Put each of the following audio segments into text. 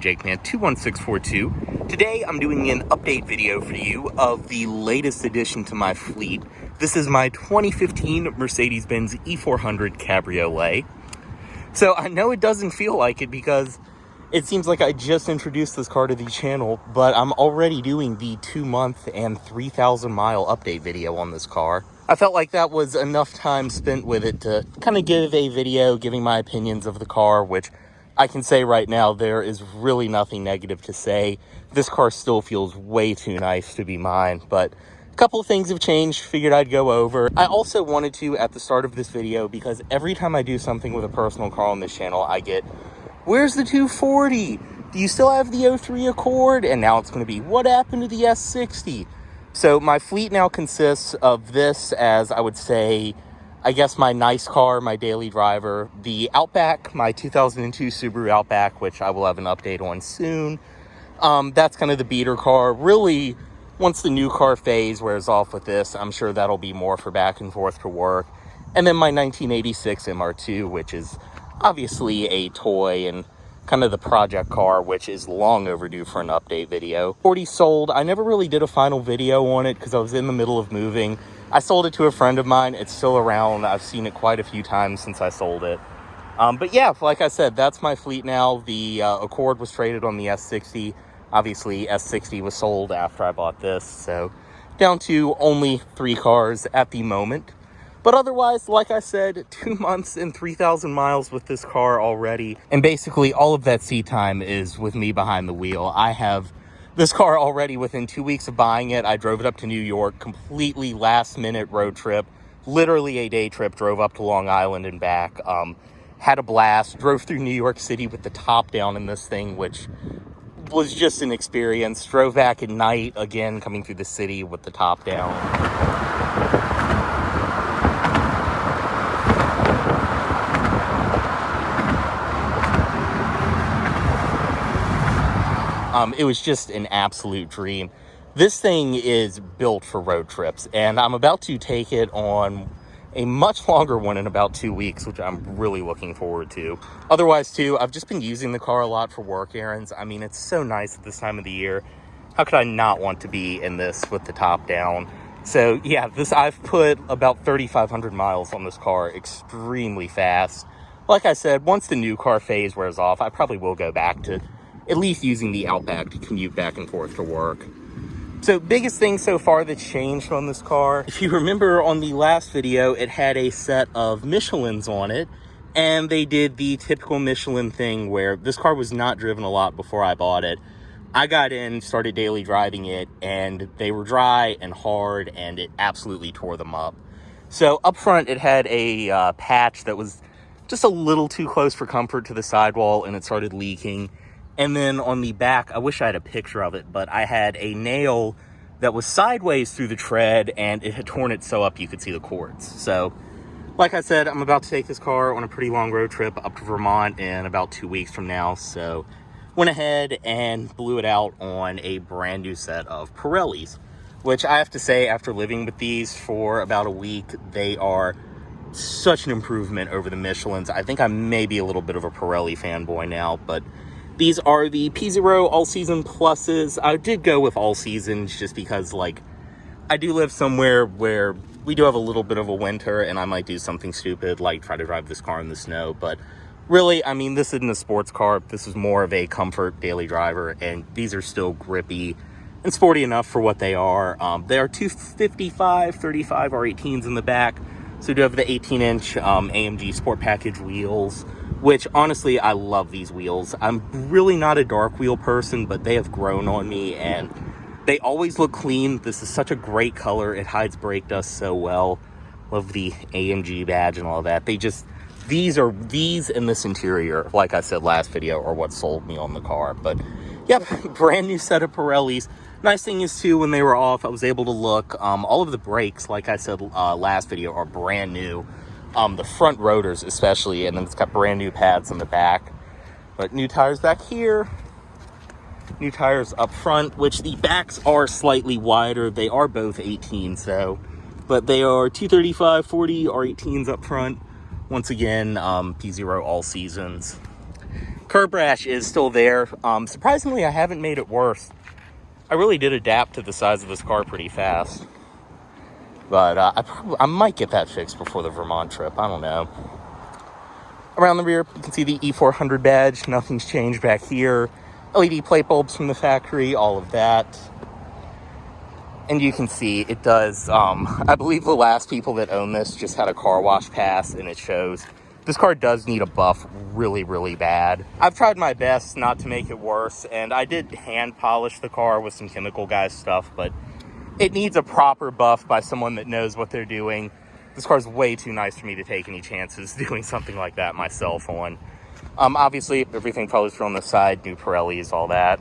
JakeMan21642. Today I'm doing an update video for you of the latest addition to my fleet. This is my 2015 Mercedes-Benz E400 Cabriolet. So I know it doesn't feel like it because it seems like I just introduced this car to the channel, but I'm already doing the 2-month and 3,000 mile update video on this car. I felt like that was enough time spent with it to kind of give a video giving my opinions of the car, which I can say right now there is really nothing negative to say. This car still feels way too nice to be mine, but a couple of things have changed, figured I'd go over. I also wanted to at the start of this video, because every time I do something with a personal car on this channel, I get, where's the 240? Do you still have the 03 Accord? And now it's going to be, what happened to the S60? So my fleet now consists of this as, I would say, I guess my nice car, my daily driver, the Outback, my 2002 Subaru Outback, which I will have an update on soon. That's kind of the beater car. Really, once the new car phase wears off with this, I'm sure that'll be more for back and forth to work. And then my 1986 MR2, which is obviously a toy and kind of the project car, which is long overdue for an update video. Already sold. I never really did a final video on it because I was in the middle of moving. I sold it to a friend of mine. It's still around. I've seen it quite a few times since I sold it. But yeah, like I said, that's my fleet now. The Accord was traded on the S60. Obviously, S60 was sold after I bought this. So down to only 3 cars at the moment. But otherwise, like I said, 2 months and 3,000 miles with this car already. And basically all of that seat time is with me behind the wheel. I have this car already within 2 weeks of buying it. I drove it up to New York, completely last minute road trip, literally a day trip, drove up to Long Island and back. Had a blast, drove through New York City with the top down in this thing, which was just an experience. Drove back at night, again, coming through the city with the top down. It was just an absolute dream. This thing is built for road trips, and I'm about to take it on a much longer one in about 2 weeks, which I'm really looking forward to. Otherwise, too, I've just been using the car a lot for work errands. I mean, it's so nice at this time of the year. How could I not want to be in this with the top down? So, yeah, I've put about 3,500 miles on this car extremely fast. Like I said, once the new car phase wears off, I probably will go back to at least using the Outback to commute back and forth to work. So biggest thing so far that's changed on this car, if you remember on the last video, it had a set of Michelins on it, and they did the typical Michelin thing where this car was not driven a lot before I bought it. I got in, started daily driving it, and they were dry and hard, and it absolutely tore them up. So up front, it had a patch that was just a little too close for comfort to the sidewall, and it started leaking. And then on the back, I wish I had a picture of it, but I had a nail that was sideways through the tread, and it had torn it so up you could see the cords. So, like I said, I'm about to take this car on a pretty long road trip up to Vermont in about 2 weeks from now. So, went ahead and blew it out on a brand new set of Pirellis, which I have to say, after living with these for about a week, they are such an improvement over the Michelins. I think I may be a little bit of a Pirelli fanboy now, but these are the P0 all-season pluses. I did go with all seasons just because, like, I do live somewhere where we do have a little bit of a winter, and I might do something stupid like try to drive this car in the snow. But really, I mean, this isn't a sports car. This is more of a comfort daily driver, and these are still grippy and sporty enough for what they are. They are 255 35 R18s in the back, so you do have the 18-inch AMG Sport Package wheels, which honestly, I love these wheels. I'm really not a dark wheel person, but they have grown on me, and they always look clean. This is such a great color. It hides brake dust so well. Love the AMG badge and all that. These and this interior, like I said last video, are what sold me on the car. But yep, brand new set of Pirellis. Nice thing is too, when they were off, I was able to look. All of the brakes, like I said last video, are brand new. The front rotors especially, and then it's got brand new pads on the back. But new tires back here, new tires up front, which the backs are slightly wider. They are both 18s though, but they are 235 40 R18s up front. Once again, P0 all seasons. Curb rash is still there. Surprisingly, I haven't made it worse. I really did adapt to the size of this car pretty fast. But I might get that fixed before the Vermont trip. I don't know. Around the rear, you can see the E400 badge. Nothing's changed back here. LED plate bulbs from the factory, all of that. And you can see it does, I believe the last people that own this just had a car wash pass, and it shows. This car does need a buff really, really bad. I've tried my best not to make it worse, and I did hand polish the car with some chemical guys stuff, but it needs a proper buff by someone that knows what they're doing. This car's way too nice for me to take any chances doing something like that myself on. Obviously, everything probably thrown on the side, new Pirellis, all that.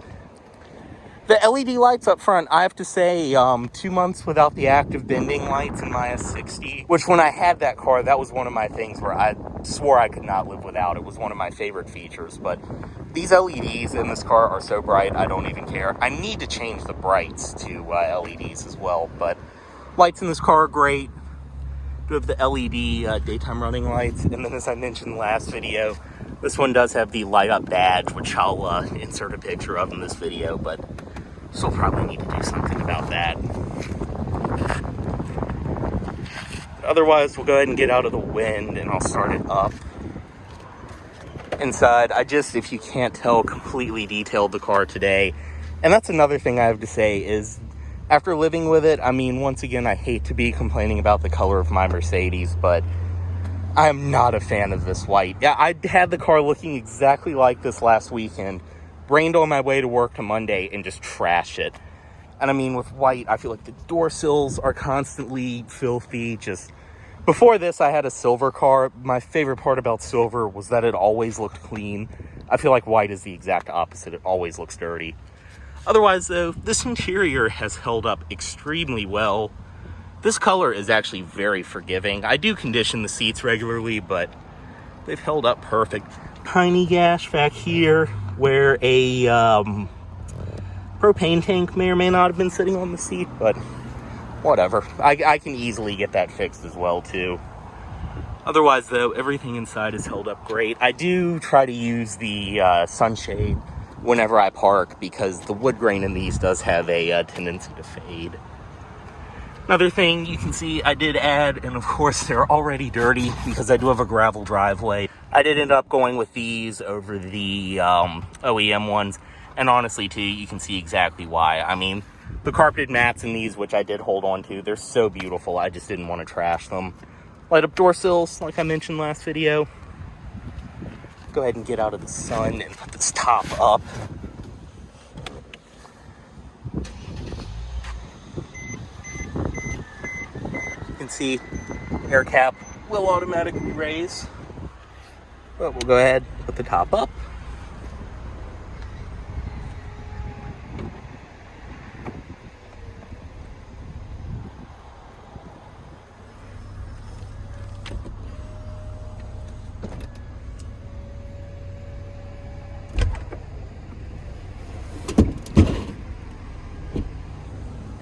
The LED lights up front, I have to say, 2 months without the active bending lights in my S60, which when I had that car, that was one of my things where I swore I could not live without. It was one of my favorite features, but these LEDs in this car are so bright, I don't even care. I need to change the brights to LEDs as well, but lights in this car are great. Do have the LED daytime running lights, and then as I mentioned in the last video, this one does have the light up badge, which I'll insert a picture of in this video, but still probably need to do something about that. Otherwise, we'll go ahead and get out of the wind and I'll start it up. Inside, I just, if you can't tell, completely detailed the car today. And that's another thing I have to say is, after living with it, I mean, once again, I hate to be complaining about the color of my Mercedes, but I'm not a fan of this white. Yeah, I had the car looking exactly like this last weekend. Rained on my way to work to Monday and just trash it. And I mean, with white, I feel like the door sills are constantly filthy. Just before this, I had a silver car. My favorite part about silver was that it always looked clean. I feel like white is the exact opposite. It always looks dirty. Otherwise, though, this interior has held up extremely well. This color is actually very forgiving. I do condition the seats regularly, but they've held up perfect. Tiny gash back here where a propane tank may or may not have been sitting on the seat, but whatever. I can easily get that fixed as well, too. Otherwise, though, everything inside is held up great. I do try to use the sunshade whenever I park because the wood grain in these does have a tendency to fade. Another thing you can see I did add, and of course they're already dirty because I do have a gravel driveway. I did end up going with these over the OEM ones, and honestly too, you can see exactly why. I mean, the carpeted mats in these, which I did hold on to, they're so beautiful, I just didn't want to trash them. Light up door sills, like I mentioned last video. Go ahead and get out of the sun and put this top up. You can see air cap will automatically raise, but we'll go ahead and put the top up.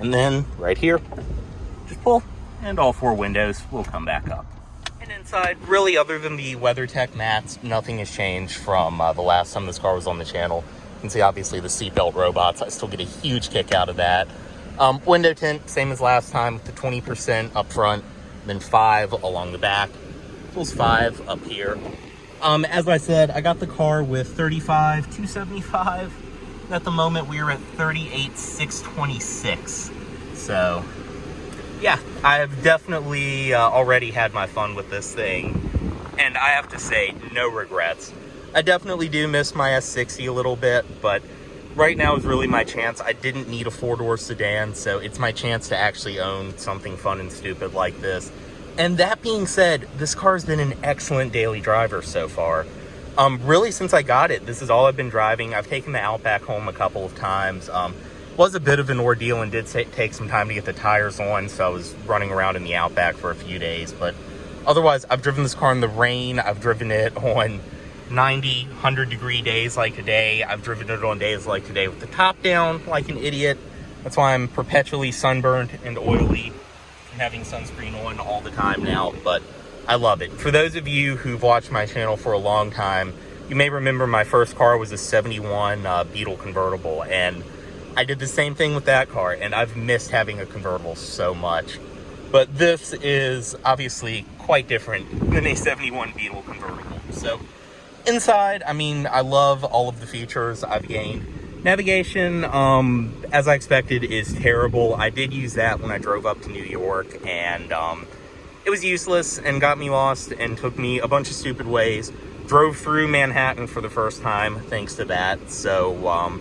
And then right here, just pull, and all four windows will come back up. And inside, really, other than the WeatherTech mats, nothing has changed from the last time this car was on the channel. You can see, obviously, the seatbelt robots. I still get a huge kick out of that. Window tint, same as last time, with the 20% up front, then 5 along the back. Equals 5 up here. As I said, I got the car with 35,275. At the moment, we are at 38,626. So, yeah, I have definitely already had my fun with this thing. And I have to say, no regrets. I definitely do miss my S60 a little bit, but right now is really my chance. I didn't need a 4-door sedan, so it's my chance to actually own something fun and stupid like this. And that being said, this car's been an excellent daily driver so far. Really, since I got it, this is all I've been driving. I've taken the Outback home a couple of times. Was a bit of an ordeal and did take some time to get the tires on, so I was running around in the Outback for a few days. But otherwise, I've driven this car in the rain. I've driven it on 90, 100-degree days like today. I've driven it on days like today with the top down like an idiot. That's why I'm perpetually sunburned and oily from having sunscreen on all the time now, but I love it. For those of you who've watched my channel for a long time, You may remember my first car was a 71 Beetle convertible, and I did the same thing with that car, and I've missed having a convertible so much. But this is obviously quite different than a 71 Beetle convertible. So inside, I mean, I love all of the features I've gained. Navigation, as I expected, is terrible. I did use that when I drove up to New York, and it was useless and got me lost and took me a bunch of stupid ways. Drove through Manhattan for the first time thanks to that. So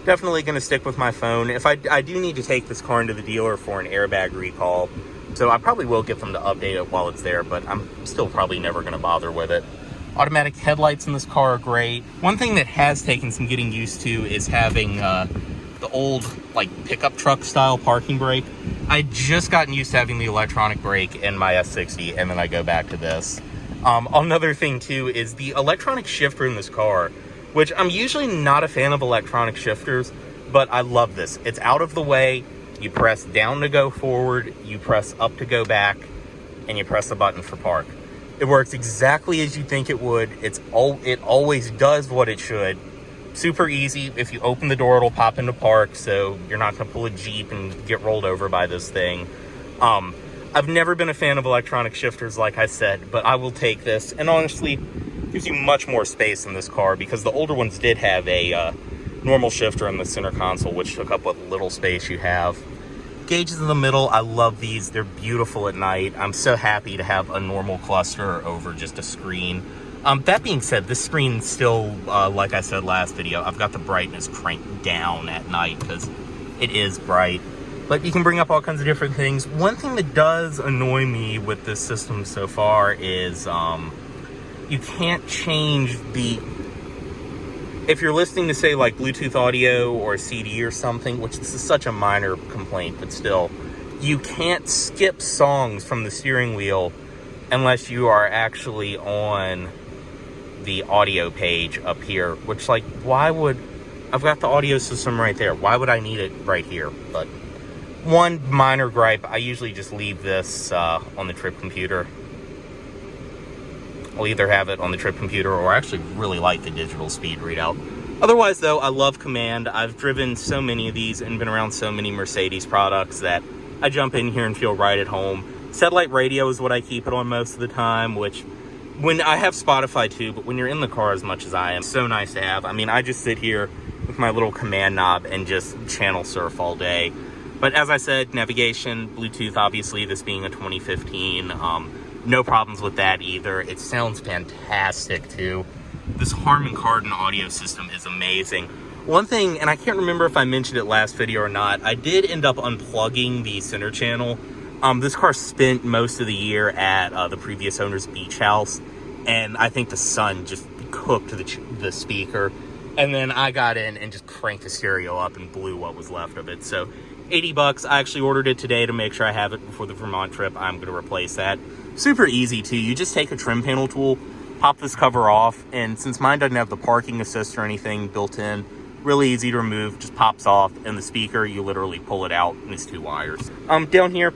definitely going to stick with my phone. If I do need to take this car into the dealer for an airbag recall, so I probably will get them to update it while it's there, but I'm still probably never going to bother with it. Automatic headlights in this car are great. One thing that has taken some getting used to is having the old like pickup truck style parking brake. I just gotten used to having the electronic brake in my S60, and then I go back to this. Another thing too is the electronic shifter in this car, which I'm usually not a fan of electronic shifters, but I love this. It's out of the way. You press down to go forward, you press up to go back, and you press the button for park. It works exactly as you think it would. It always does what it should. Super easy. If you open the door, it'll pop into park, so you're not going to pull a Jeep and get rolled over by this thing. I've never been a fan of electronic shifters, like I said, but I will take this. And honestly, gives you much more space in this car, because the older ones did have a normal shifter in the center console, which took up what little space you have. Gauges in the middle, I love these. They're beautiful at night. I'm so happy to have a normal cluster over just a screen. That being said, this screen still, like I said last video, I've got the brightness cranked down at night because it is bright. But you can bring up all kinds of different things. One thing that does annoy me with this system so far is you can't change the... If you're listening to, say, like Bluetooth audio or CD or something, which this is such a minor complaint, but still, you can't skip songs from the steering wheel unless you are actually on the audio page up here, which, like, why would... I've got the audio system right there. Why would I need it right here? But one minor gripe, I usually just leave this on the trip computer. I'll either have it on the trip computer, or I actually really like the digital speed readout. Otherwise, though, I love Command. I've driven so many of these and been around so many Mercedes products that I jump in here and feel right at home. Satellite radio is what I keep it on most of the time, which, when I have Spotify too, but when you're in the car as much as I am, so nice to have. I mean, I just sit here with my little command knob and just channel surf all day. But as I said, navigation, Bluetooth, obviously, this being a 2015, no problems with that either. It sounds fantastic too. This Harman Kardon audio system is amazing. One thing, and I can't remember if I mentioned it last video or not, I did end up unplugging the center channel. This car spent most of the year at the previous owner's beach house, and I think the sun just cooked the speaker. And then I got in and just cranked the stereo up and blew what was left of it. So $80. I actually ordered it today to make sure I have it before the Vermont trip. I'm going to replace that. Super easy too. You just take a trim panel tool, pop this cover off, and since mine doesn't have the parking assist or anything built in, really easy to remove, just pops off, and the speaker, you literally pull it out, and it's 2 wires. Down here,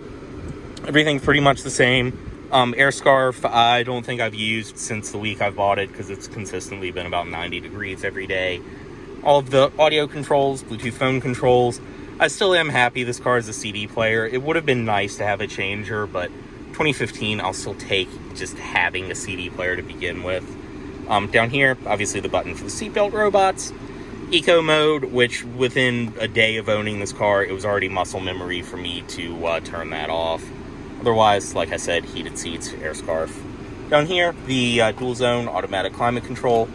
everything's pretty much the same. Air scarf, I don't think I've used since the week I've bought it, because it's consistently been about 90 degrees every day. All of the audio controls, Bluetooth phone controls. I still am happy this car is a CD player. It would have been nice to have a changer, but 2015, I'll still take just having a CD player to begin with. Down here, obviously the button for the seatbelt robots. Eco mode, which within a day of owning this car, it was already muscle memory for me to turn that off. Otherwise, like I said, heated seats, air scarf. Down here, the dual zone automatic climate control,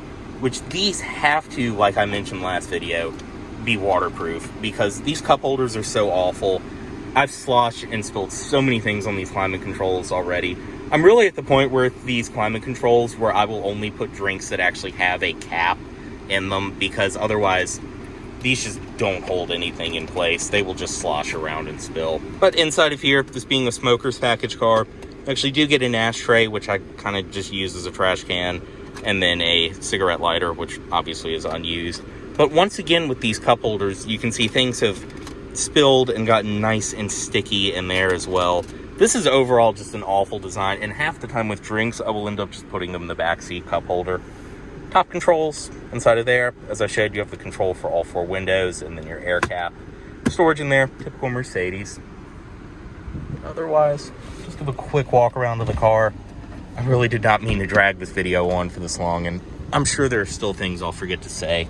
which these have to, like I mentioned last video, be waterproof, because these cup holders are so awful. I've sloshed and spilled so many things on these climate controls already. I'm really at the point where these climate controls where I will only put drinks that actually have a cap in them, because otherwise these just don't hold anything in place. They will just slosh around and spill. But inside of here, this being a smoker's package car, I actually do get an ashtray, which I kind of just use as a trash can, and then a cigarette lighter, which obviously is unused. But once again, with these cup holders, you can see things have spilled and gotten nice and sticky in there as well. This is overall just an awful design, and half the time with drinks, I will end up just putting them in the backseat cup holder. top controls inside of there. As I showed, you have the control for all 4 windows and then your air cap. Storage in there, typical Mercedes. Otherwise, just give a quick walk around of the car. I really did not mean to drag this video on for this long, and I'm sure there are still things I'll forget to say.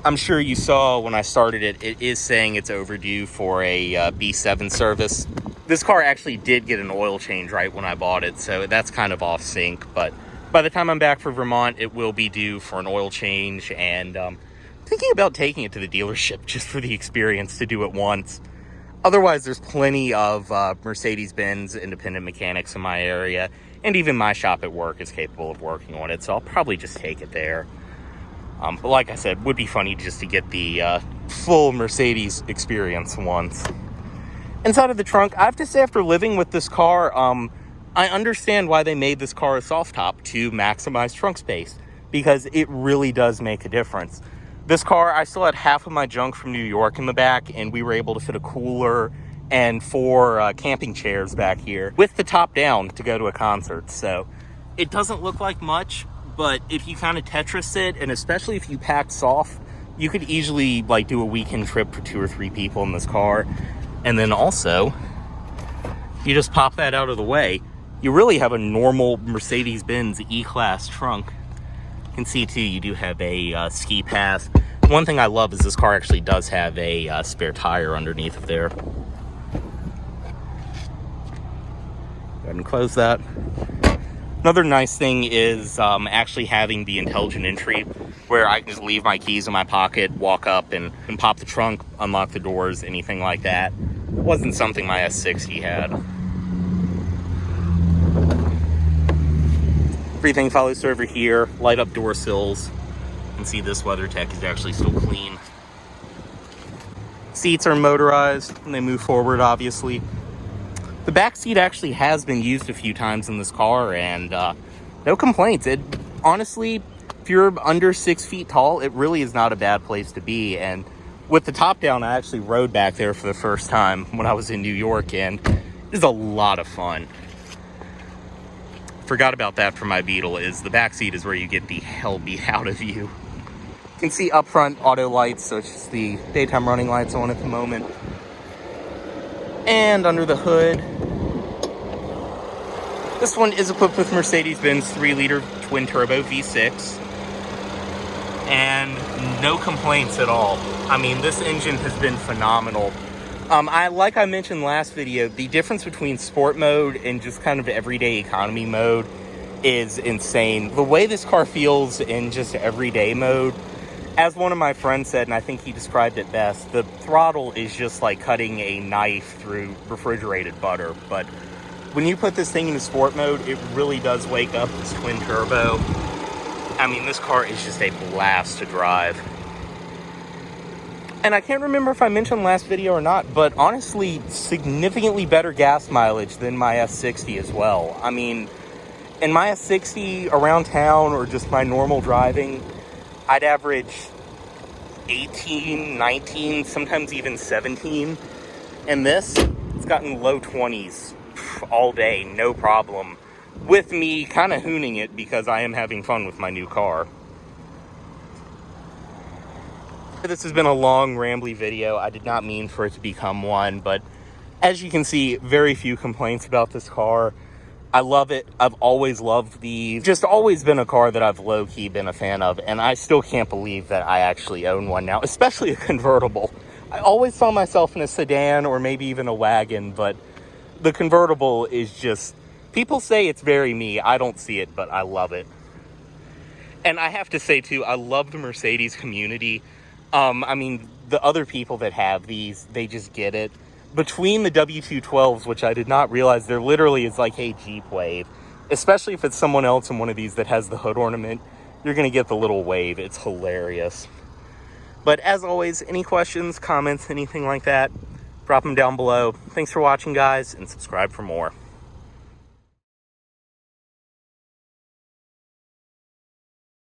I'm sure you saw when I started it, it is saying it's overdue for a B7 service. This car actually did get an oil change right when I bought it, so that's kind of off sync. But by the time I'm back for Vermont, it will be due for an oil change, and thinking about taking it to the dealership just for the experience to do it once. Otherwise, there's plenty of Mercedes-Benz independent mechanics in my area, and even my shop at work is capable of working on it, so I'll probably just take it there. But like I said, would be funny just to get the full Mercedes experience once. Inside of the trunk, I have to say, after living with this car, I understand why they made this car a soft top, to maximize trunk space, because it really does make a difference. This car, I still had half of my junk from New York in the back, and we were able to fit a cooler and 4 camping chairs back here with the top down to go to a concert. So it doesn't look like much, but if you kind of Tetris it, and especially if you pack soft, you could easily like do a weekend trip for 2 or 3 people in this car. And then also, you just pop that out of the way. You really have a normal Mercedes-Benz E-Class trunk. You can see too, you do have a ski pass. One thing I love is this car actually does have a spare tire underneath of there. Go ahead and close that. Another nice thing is actually having the intelligent entry, where I can just leave my keys in my pocket, walk up and pop the trunk, unlock the doors, anything like that. It wasn't something my S60 had. Everything follows through over here, light up door sills. You can see this WeatherTech is actually still clean. Seats are motorized and they move forward, obviously. The back seat actually has been used a few times in this car, and no complaints. It honestly, if you're under 6 feet tall, it really is not a bad place to be. And with the top down, I actually rode back there for the first time when I was in New York, and it is a lot of fun. Forgot about that for my Beetle, is the back seat is where you get the hell beat out of you. You can see up front auto lights, so it's just the daytime running lights on at the moment. And under the hood, this one is equipped with Mercedes-Benz 3-liter twin-turbo V6. And no complaints at all. I mean, this engine has been phenomenal. Like I mentioned last video, the difference between sport mode and just kind of everyday economy mode is insane. The way this car feels in just everyday mode, as one of my friends said, and I think he described it best, the throttle is just like cutting a knife through refrigerated butter. But when you put this thing into sport mode, it really does wake up this twin turbo. I mean, this car is just a blast to drive. And I can't remember if I mentioned last video or not, but honestly, significantly better gas mileage than my S60 as well. I mean, in my S60 around town or just my normal driving, I'd average 18, 19, sometimes even 17. And this, it's gotten low 20s all day, no problem. With me kind of hooning it because I am having fun with my new car. This has been a long, rambly video. I did not mean for it to become one, but as you can see, very few complaints about this car. I love it. I've always loved these. Just always been a car that I've low-key been a fan of, and I still can't believe that I actually own one now, especially a convertible. I always saw myself in a sedan or maybe even a wagon, but the convertible is just, people say it's very me. I don't see it, but I love it. And I have to say too, I love the Mercedes community. I mean, the other people that have these, they just get it. Between the W212s, which I did not realize there literally is like a Jeep wave, especially if it's someone else in one of these that has the hood ornament, you're going to get the little wave. It's hilarious. But as always, any questions, comments, anything like that, drop them down below. Thanks for watching, guys, and subscribe for more.